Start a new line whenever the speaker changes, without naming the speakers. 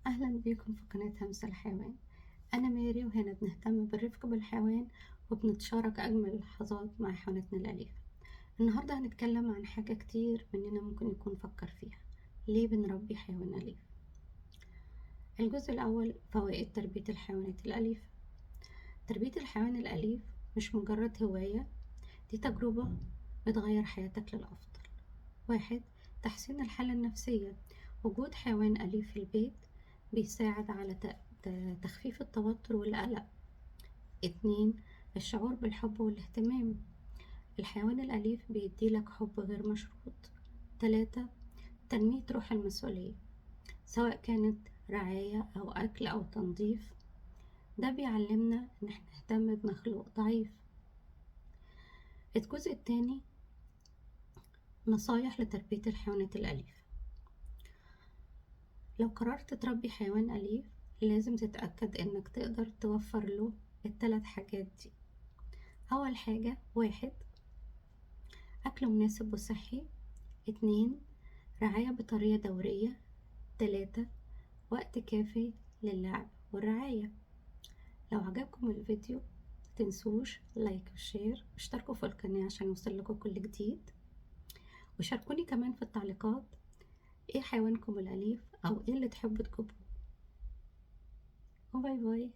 أهلا بيكم في قناة همس الحيوان. أنا ماري، وهنا بنهتم بالرفق بالحيوان وبنتشارك أجمل اللحظات مع حيواناتنا الأليفة. النهاردة هنتكلم عن حاجة كتير مننا ممكن يكون فكر فيها: ليه بنربي حيوان أليف؟ الجزء الأول: فوائد تربية الحيوانات الأليفة. تربية الحيوان الأليف مش مجرد هواية، دي تجربة بتغير حياتك للأفضل. 1. تحسين الحالة النفسية. وجود حيوان أليف في البيت بيساعد على تخفيف التوتر والقلق. 2. الشعور بالحب والاهتمام. الحيوان الأليف بيديلك حب غير مشروط. 3. تنمية روح المسؤولية، سواء كانت رعاية أو أكل أو تنظيف، ده بيعلمنا إن احنا نهتم بمخلوق ضعيف. الجزء التاني: نصايح لتربية الحيوانات الأليفة. لو قررت تربي حيوان أليف لازم تتأكد إنك تقدر توفر له الثلاث حاجات دي. أول حاجة: 1. أكل مناسب وصحي. 2. رعاية بطريقة دورية. 3. وقت كافي للعب والرعاية. لو عجبكم الفيديو متنسوش لايك وشير واشتركوا في القناة عشان يوصلكوا كل جديد، وشاركوني كمان في التعليقات ايه حيوانكم الأليف أو ايه اللي تحبوا تجيبوه. وباي باي.